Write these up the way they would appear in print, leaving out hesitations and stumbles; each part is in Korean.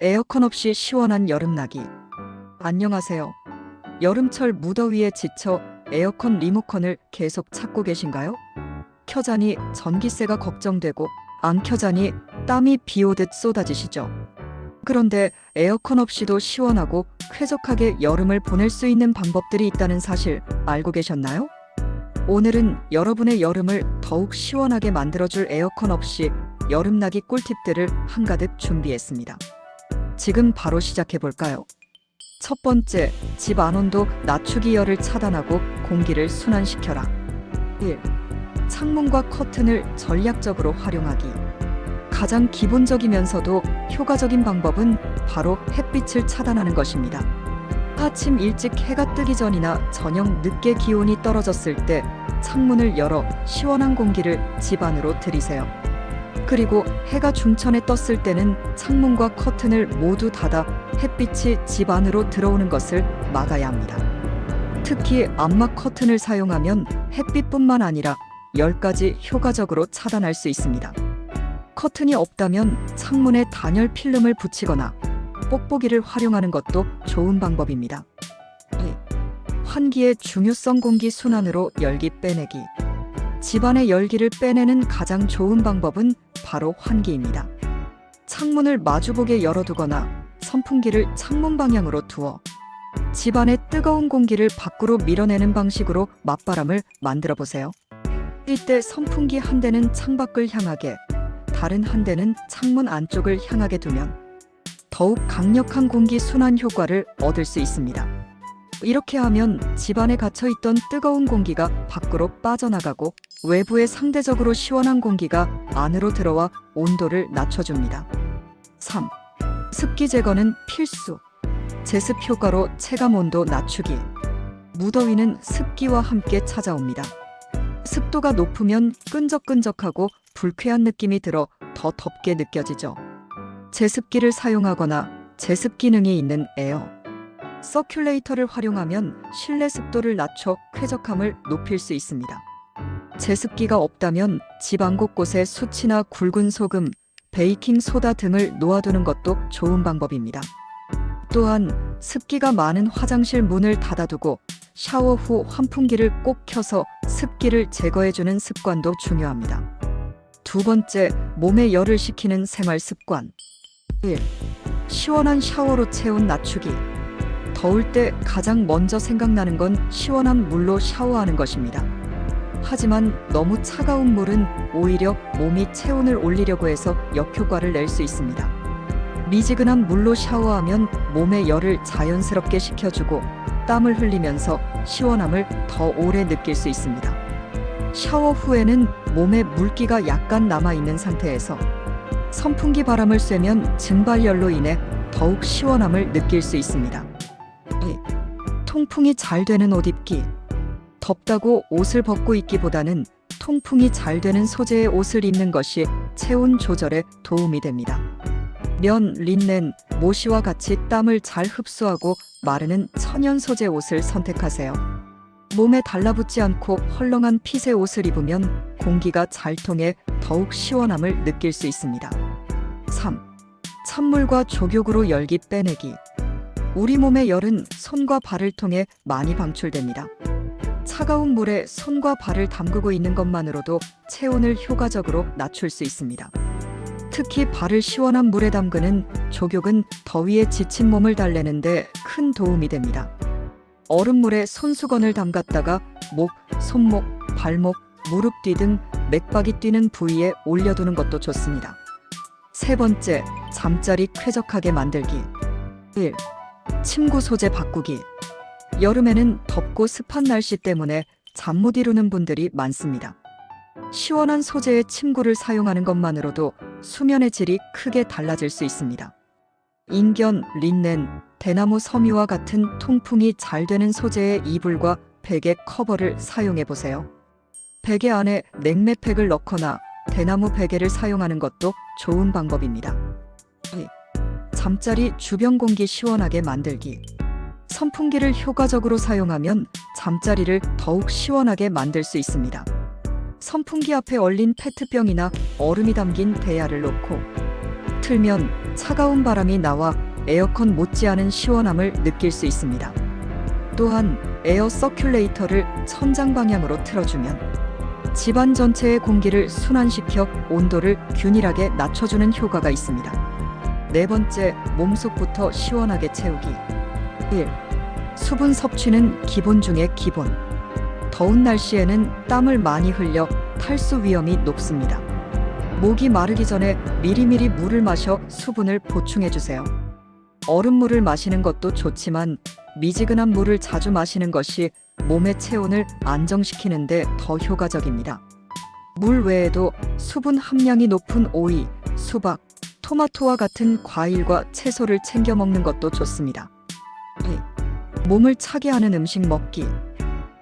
에어컨 없이 시원한 여름나기. 안녕하세요. 여름철 무더위에 지쳐 에어컨 리모컨을 계속 찾고 계신가요? 켜자니 전기세가 걱정되고 안 켜자니 땀이 비 오듯 쏟아지시죠? 그런데 에어컨 없이도 시원하고 쾌적하게 여름을 보낼 수 있는 방법들이 있다는 사실 알고 계셨나요? 오늘은 여러분의 여름을 더욱 시원하게 만들어줄 에어컨 없이 여름나기 꿀팁들을 한가득 준비했습니다. 지금 바로 시작해볼까요? 첫 번째, 집 안온도 낮추기 열을 차단하고 공기를 순환시켜라. 1. 창문과 커튼을 전략적으로 활용하기. 가장 기본적이면서도 효과적인 방법은 바로 햇빛을 차단하는 것입니다. 아침 일찍 해가 뜨기 전이나 저녁 늦게 기온이 떨어졌을 때 창문을 열어 시원한 공기를 집 안으로 들이세요. 그리고 해가 중천에 떴을 때는 창문과 커튼을 모두 닫아 햇빛이 집 안으로 들어오는 것을 막아야 합니다. 특히 암막 커튼을 사용하면 햇빛뿐만 아니라 열까지 효과적으로 차단할 수 있습니다. 커튼이 없다면 창문에 단열 필름을 붙이거나 뽁뽁이를 활용하는 것도 좋은 방법입니다. 2. 환기의 중요성. 공기 순환으로 열기 빼내기. 집안의 열기를 빼내는 가장 좋은 방법은 바로 환기입니다. 창문을 마주보게 열어두거나 선풍기를 창문 방향으로 두어 집안의 뜨거운 공기를 밖으로 밀어내는 방식으로 맞바람을 만들어 보세요. 이때 선풍기 한 대는 창밖을 향하게, 다른 한 대는 창문 안쪽을 향하게 두면 더욱 강력한 공기 순환 효과를 얻을 수 있습니다. 이렇게 하면 집안에 갇혀있던 뜨거운 공기가 밖으로 빠져나가고 외부에 상대적으로 시원한 공기가 안으로 들어와 온도를 낮춰줍니다. 3. 습기 제거는 필수. 제습 효과로 체감 온도 낮추기. 무더위는 습기와 함께 찾아옵니다. 습도가 높으면 끈적끈적하고 불쾌한 느낌이 들어 더 덥게 느껴지죠. 제습기를 사용하거나 제습 기능이 있는 에어 서큘레이터를 활용하면 실내 습도를 낮춰 쾌적함을 높일 수 있습니다. 제습기가 없다면 집안 곳곳에 수치나 굵은 소금, 베이킹 소다 등을 놓아두는 것도 좋은 방법입니다. 또한 습기가 많은 화장실 문을 닫아두고 샤워 후 환풍기를 꼭 켜서 습기를 제거해주는 습관도 중요합니다. 두 번째, 몸에 열을 식히는 생활 습관. 1. 시원한 샤워로 체온 낮추기. 더울 때 가장 먼저 생각나는 건 시원한 물로 샤워하는 것입니다. 하지만 너무 차가운 물은 오히려 몸이 체온을 올리려고 해서 역효과를 낼 수 있습니다. 미지근한 물로 샤워하면 몸의 열을 자연스럽게 식혀주고 땀을 흘리면서 시원함을 더 오래 느낄 수 있습니다. 샤워 후에는 몸에 물기가 약간 남아있는 상태에서 선풍기 바람을 쐬면 증발열로 인해 더욱 시원함을 느낄 수 있습니다. 2. 통풍이 잘 되는 옷 입기. 덥다고 옷을 벗고 입기보다는 통풍이 잘 되는 소재의 옷을 입는 것이 체온 조절에 도움이 됩니다. 면, 린넨, 모시와 같이 땀을 잘 흡수하고 마르는 천연 소재 옷을 선택하세요. 몸에 달라붙지 않고 헐렁한 핏의 옷을 입으면 공기가 잘 통해 더욱 시원함을 느낄 수 있습니다. 3. 찬물과 족욕으로 열기 빼내기. 우리 몸의 열은 손과 발을 통해 많이 방출됩니다. 차가운 물에 손과 발을 담그고 있는 것만으로도 체온을 효과적으로 낮출 수 있습니다. 특히 발을 시원한 물에 담그는 족욕은 더위에 지친 몸을 달래는데 큰 도움이 됩니다. 얼음물에 손수건을 담갔다가 목, 손목, 발목, 무릎 뒤 등 맥박이 뛰는 부위에 올려두는 것도 좋습니다. 세 번째, 잠자리 쾌적하게 만들기. 1. 침구 소재 바꾸기. 여름에는 덥고 습한 날씨 때문에 잠 못 이루는 분들이 많습니다. 시원한 소재의 침구를 사용하는 것만으로도 수면의 질이 크게 달라질 수 있습니다. 인견, 린넨, 대나무 섬유와 같은 통풍이 잘 되는 소재의 이불과 베개 커버를 사용해 보세요. 베개 안에 냉매팩을 넣거나 대나무 베개를 사용하는 것도 좋은 방법입니다. 2. 잠자리 주변 공기 시원하게 만들기. 선풍기를 효과적으로 사용하면 잠자리를 더욱 시원하게 만들 수 있습니다. 선풍기 앞에 얼린 페트병이나 얼음이 담긴 대야를 놓고 틀면 차가운 바람이 나와 에어컨 못지않은 시원함을 느낄 수 있습니다. 또한 에어 서큘레이터를 천장 방향으로 틀어주면 집안 전체의 공기를 순환시켜 온도를 균일하게 낮춰주는 효과가 있습니다. 네 번째, 몸속부터 시원하게 채우기. 1. 수분 섭취는 기본 중의 기본. 더운 날씨에는 땀을 많이 흘려 탈수 위험이 높습니다. 목이 마르기 전에 미리미리 물을 마셔 수분을 보충해주세요. 얼음물을 마시는 것도 좋지만 미지근한 물을 자주 마시는 것이 몸의 체온을 안정시키는 데 더 효과적입니다. 물 외에도 수분 함량이 높은 오이, 수박, 토마토와 같은 과일과 채소를 챙겨 먹는 것도 좋습니다. 2. 몸을 차게 하는 음식 먹기.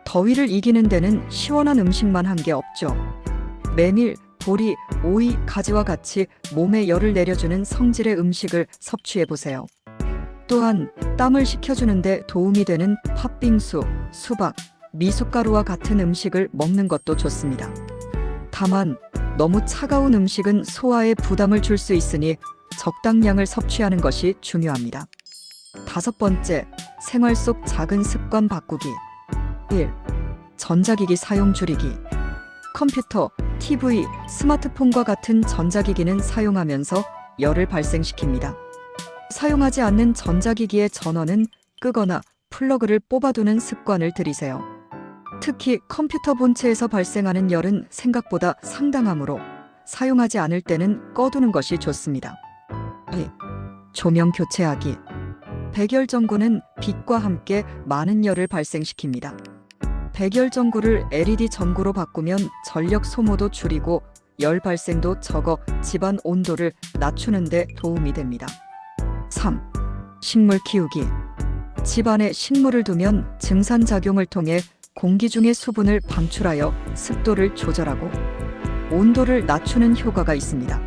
더위를 이기는 데는 시원한 음식만 한 게 없죠. 메밀, 보리, 오이, 가지와 같이 몸에 열을 내려주는 성질의 음식을 섭취해보세요. 또한 땀을 식혀주는 데 도움이 되는 팥빙수, 수박, 미숫가루와 같은 음식을 먹는 것도 좋습니다. 다만 너무 차가운 음식은 소화에 부담을 줄 수 있으니 적당량을 섭취하는 것이 중요합니다. 다섯 번째, 생활 속 작은 습관 바꾸기. 1. 전자기기 사용 줄이기. 컴퓨터, TV, 스마트폰과 같은 전자기기는 사용하면서 열을 발생시킵니다. 사용하지 않는 전자기기의 전원은 끄거나 플러그를 뽑아두는 습관을 들이세요. 특히 컴퓨터 본체에서 발생하는 열은 생각보다 상당하므로 사용하지 않을 때는 꺼두는 것이 좋습니다. 2. 조명 교체하기. 백열 전구는 빛과 함께 많은 열을 발생시킵니다. 백열 전구를 LED 전구로 바꾸면 전력 소모도 줄이고 열 발생도 적어 집안 온도를 낮추는 데 도움이 됩니다. 3. 식물 키우기. 집안에 식물을 두면 증산작용을 통해 공기 중의 수분을 방출하여 습도를 조절하고 온도를 낮추는 효과가 있습니다.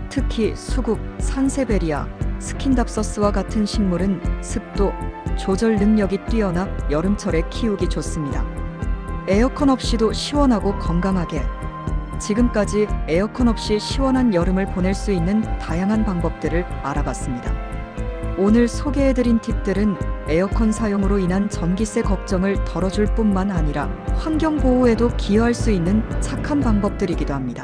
특히 수국, 산세베리아, 스킨답서스와 같은 식물은 습도 조절 능력이 뛰어나 여름철에 키우기 좋습니다. 에어컨 없이도 시원하고 건강하게. 지금까지 에어컨 없이 시원한 여름을 보낼 수 있는 다양한 방법들을 알아봤습니다. 오늘 소개해드린 팁들은 에어컨 사용으로 인한 전기세 걱정을 덜어줄 뿐만 아니라 환경보호에도 기여할 수 있는 착한 방법들이기도 합니다.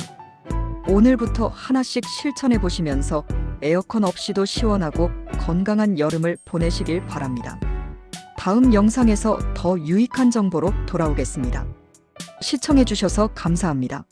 오늘부터 하나씩 실천해보시면서 에어컨 없이도 시원하고 건강한 여름을 보내시길 바랍니다. 다음 영상에서 더 유익한 정보로 돌아오겠습니다. 시청해주셔서 감사합니다.